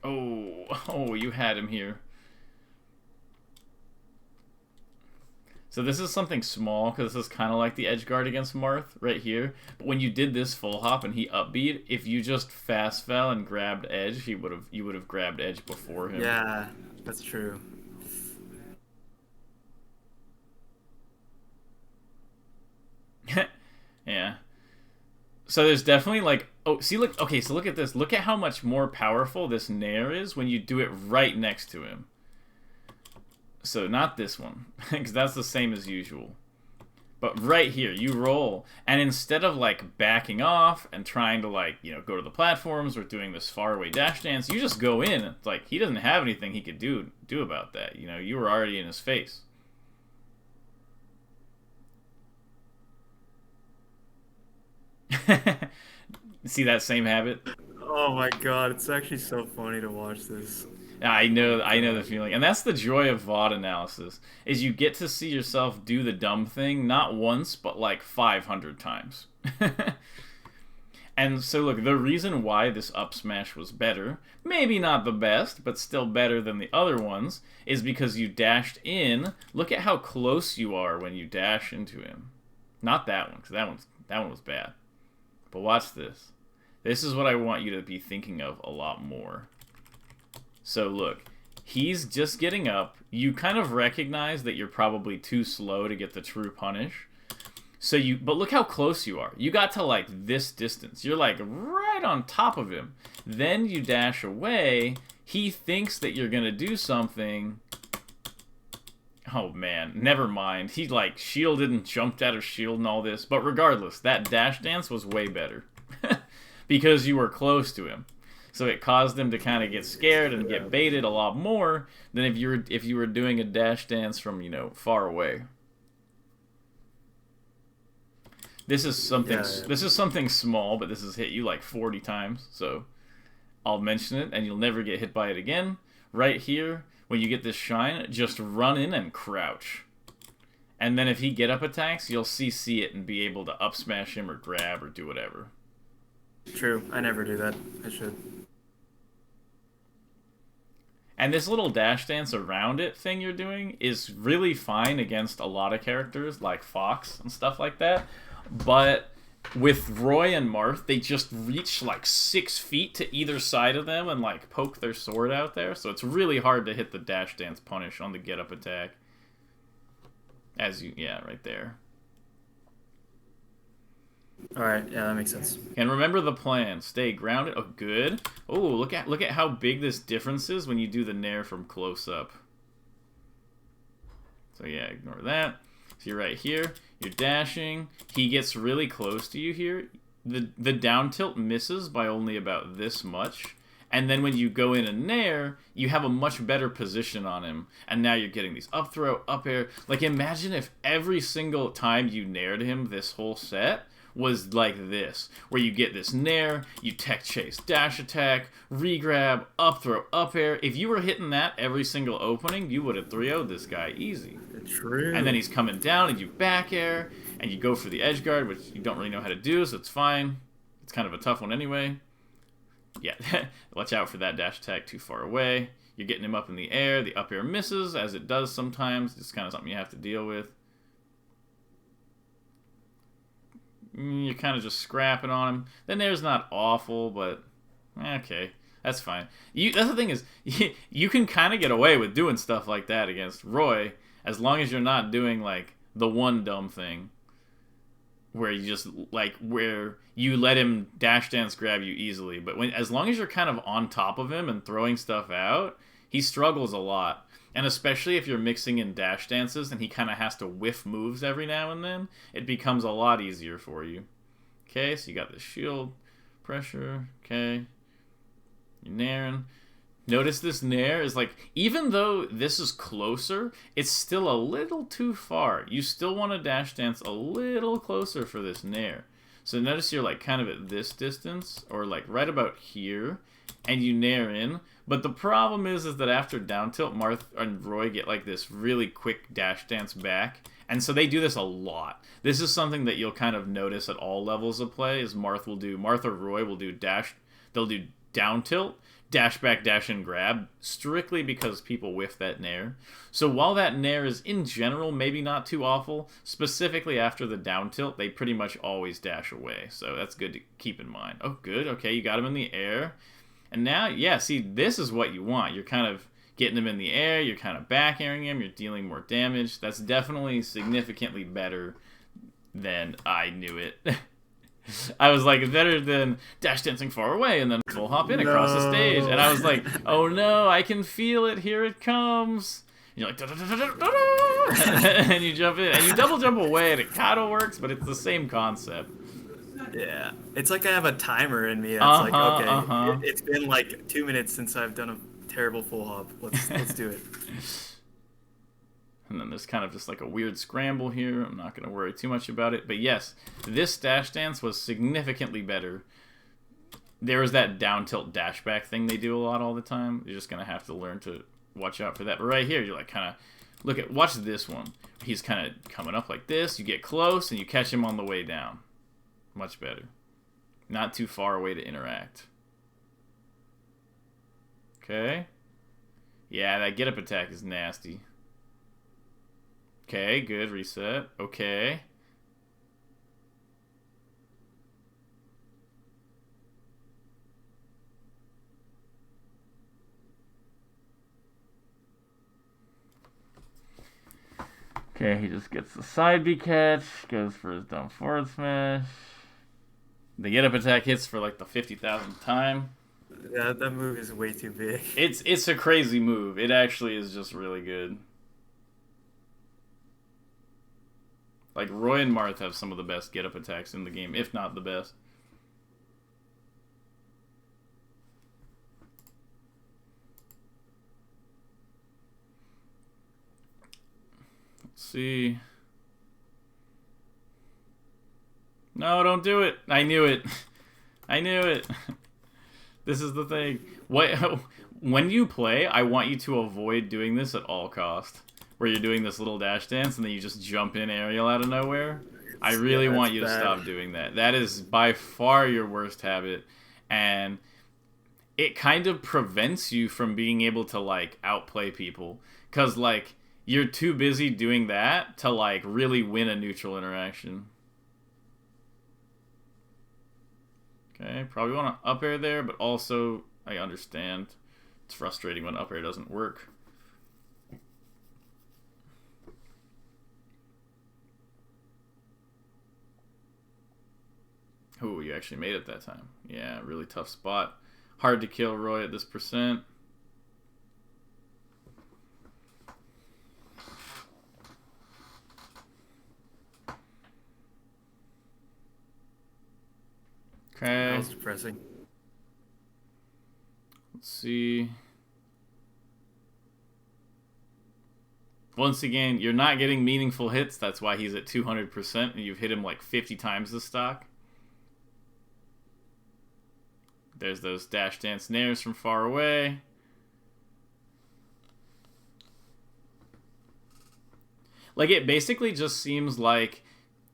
Oh, you had him here. So this is something small, because this is kind of like the edge guard against Marth right here. But when you did this full hop and he upbeat, if you just fast fell and grabbed edge, you would have grabbed edge before him. Yeah, that's true. Yeah. So there's definitely like, oh, see, look, okay, so look at this. Look at how much more powerful this Nair is when you do it right next to him. So not this one, because that's the same as usual. But right here, you roll, and instead of like backing off and trying to like, go to the platforms or doing this faraway dash dance, you just go in. It's like he doesn't have anything he could do about that. You were already in his face. See that same habit? Oh my god, it's actually so funny to watch this. I know the feeling, and that's the joy of VOD analysis. Is you get to see yourself do the dumb thing not once but like 500 times. And so look, the reason why this up smash was better, maybe not the best, but still better than the other ones, is because you dashed in. Look at how close you are when you dash into him. Not that one, because that one was bad. But watch this. This is what I want you to be thinking of a lot more. So look, he's just getting up. You kind of recognize that you're probably too slow to get the true punish. But look how close you are. You got to like this distance. You're like right on top of him. Then you dash away. He thinks that you're gonna do something. Oh man, never mind. He like shielded and jumped out of shield and all this. But regardless, that dash dance was way better. Because you were close to him. So it caused him to kind of get scared and get baited a lot more than if you were doing a dash dance from, far away. This is something small, but this has hit you like 40 times. So I'll mention it and you'll never get hit by it again. Right here, when you get this shine, just run in and crouch. And then if he get up attacks, you'll CC it and be able to up smash him or grab or do whatever. True, I never do that. I should. And this little dash dance around it thing you're doing is really fine against a lot of characters like Fox and stuff like that. But with Roy and Marth, they just reach like 6 feet to either side of them and like poke their sword out there. So it's really hard to hit the dash dance punish on the get up attack. Right there. Alright, yeah, that makes sense. And remember the plan. Stay grounded. Oh, good. Oh, look at how big this difference is when you do the Nair from close up. So yeah, ignore that. So you're right here. You're dashing. He gets really close to you here. The down tilt misses by only about this much. And then when you go in a Nair, you have a much better position on him. And now you're getting these up throw, up air. Like imagine if every single time you Naired him this whole set was like this, where you get this Nair, you tech chase, dash attack, regrab, up throw, up air. If you were hitting that every single opening, you would have 3-0'd this guy easy. True. And then he's coming down and you back air, and you go for the edge guard, which you don't really know how to do, so it's fine. It's kind of a tough one anyway. Yeah, watch out for that dash attack too far away. You're getting him up in the air, the up air misses, as it does sometimes. It's kind of something you have to deal with. You're kind of just scrapping on him. The Nair's not awful, but okay, that's fine. That's the thing is, you can kind of get away with doing stuff like that against Roy, as long as you're not doing like the one dumb thing where you just where you let him dash dance grab you easily. But as long as you're kind of on top of him and throwing stuff out, he struggles a lot. And especially if you're mixing in dash dances and he kind of has to whiff moves every now and then, it becomes a lot easier for you. Okay, so you got the shield pressure. Okay. You're nairing. Notice this nair is like, even though this is closer, it's still a little too far. You still want to dash dance a little closer for this nair. So notice you're like kind of at this distance, or like right about here, and you nair in. But the problem is that after down tilt, Marth and Roy get like this really quick dash dance back. And so they do this a lot. This is something that you'll kind of notice at all levels of play, is Marth or Roy will do they'll do down tilt, dash back, dash and grab, strictly because people whiff that nair. So while that nair is in general maybe not too awful, specifically after the down tilt, they pretty much always dash away. So that's good to keep in mind. Oh, good. Okay, you got him in the air. And now, yeah, see, this is what you want. You're kind of getting him in the air, you're kind of back airing him, you're dealing more damage. That's definitely significantly better than I knew it. I was like, better than dash dancing far away and then full hop in across the stage. And I was like, oh no, I can feel it, here it comes. And you're like, da-da-da-da-da-da! And you jump in, and you double jump away, and it kind of works, but it's the same concept. Yeah, it's like I have a timer in me that's like, okay, Uh-huh. it's been like 2 minutes since I've done a terrible full hop. Let's do it. And then there's kind of just like a weird scramble here. I'm not going to worry too much about it. But yes, this dash dance was significantly better. There was that down tilt dash back thing they do a lot all the time. You're just going to have to learn to watch out for that. But right here, you're like kind of, watch this one. He's kind of coming up like this. You get close and you catch him on the way down. Much better. Not too far away to interact. Okay. Yeah, that get up attack is nasty. Okay, good. Reset. Okay. Okay, he just gets the side B catch, goes for his dumb forward smash. The get up attack hits for like the 50,000th time. Yeah, that move is way too big. It's a crazy move. It actually is just really good. Like, Roy and Marth have some of the best get up attacks in the game, if not the best. Let's see. No, don't do it. I knew it. I knew it. This is the thing. When you play, I want you to avoid doing this at all cost. Where you're doing this little dash dance and then you just jump in aerial out of nowhere. I really want you to stop doing that. That is by far your worst habit. And it kind of prevents you from being able to, like, outplay people. Because, like, you're too busy doing that to, like, really win a neutral interaction. Okay, probably want to up air there, but also I understand it's frustrating when up air doesn't work. Oh, you actually made it that time. Yeah, really tough spot. Hard to kill Roy at this percent. Okay. That was depressing. Let's see. Once again, you're not getting meaningful hits. That's why he's at 200%, and you've hit him like 50 times the stock. There's those dash dance nairs from far away. Like, it basically just seems like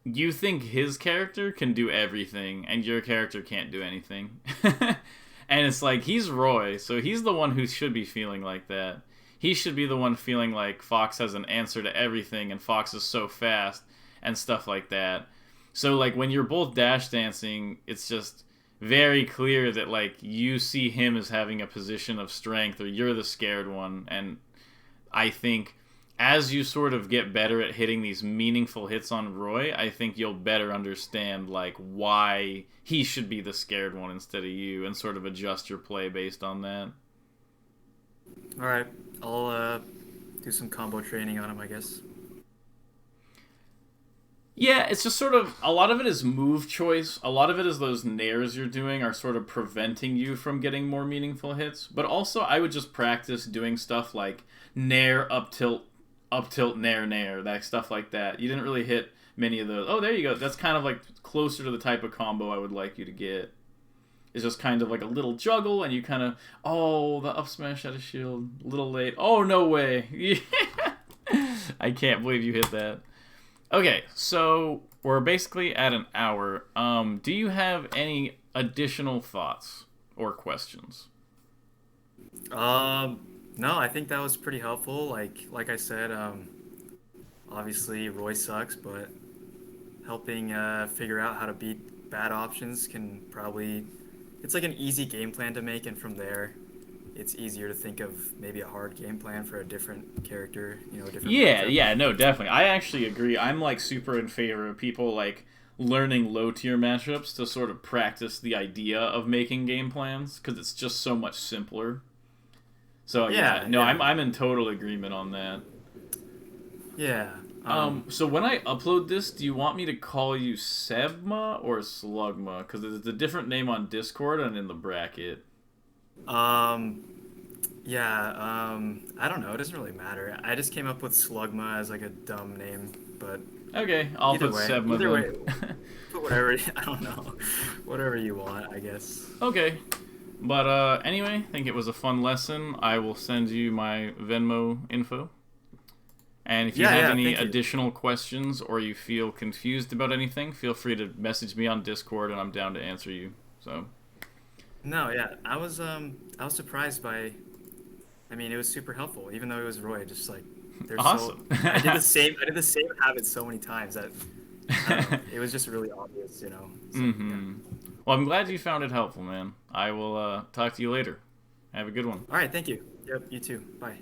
you think his character can do everything, and your character can't do anything. And it's like, he's Roy, so he's the one who should be feeling like that. He should be the one feeling like Fox has an answer to everything, and Fox is so fast, and stuff like that. So, like, when you're both dash dancing, it's just very clear that, like, you see him as having a position of strength, or you're the scared one. And I think as you sort of get better at hitting these meaningful hits on Roy, I think you'll better understand, like, why he should be the scared one instead of you, and sort of adjust your play based on that. Alright, I'll do some combo training on him, I guess. Yeah, it's just sort of a lot of it is move choice. A lot of it is those nairs you're doing are sort of preventing you from getting more meaningful hits. But also, I would just practice doing stuff like nair, up tilt, nair, nair, that stuff like that. You didn't really hit many of those. Oh, there you go. That's kind of like closer to the type of combo I would like you to get. It's just kind of like a little juggle, and you kind of the up smash out of shield, a little late. Oh no way! I can't believe you hit that. Okay, so we're basically at an hour. Do you have any additional thoughts or questions? No, I think that was pretty helpful. Like I said, obviously Roy sucks, but helping figure out how to beat bad options can probably it's like an easy game plan to make, and from there, it's easier to think of maybe a hard game plan for a different character, a different Yeah, matchup. yeah, no, definitely. I actually agree. I'm like super in favor of people like learning low tier matchups to sort of practice the idea of making game plans because it's just so much simpler. So yeah, Yeah, no, yeah, I'm in total agreement on that. yeah. So when I upload this, do you want me to call you Sebma or Slugma? Because it's a different name on Discord and in the bracket. Um, yeah. I don't know. It doesn't really matter. I just came up with Slugma as like a dumb name, but Okay, I'll put Sebma either way, then. put whatever. I don't know, whatever you want, I guess. Okay. But anyway, I think it was a fun lesson. I will send you my Venmo info. And if you Yeah, have yeah. any Thank you. additional questions or you feel confused about anything, feel free to message me on Discord and I'm down to answer you. So, No, yeah. I was surprised by. I mean, it was super helpful, even though it was Roy. Just like they're so. awesome. I did the same. I did the same habit so many times that I don't know. It was just really obvious. So yeah. Mm-hmm. Well, I'm glad you found it helpful, man. I will talk to you later. Have a good one. All right. Thank you. Yep. You too. Bye.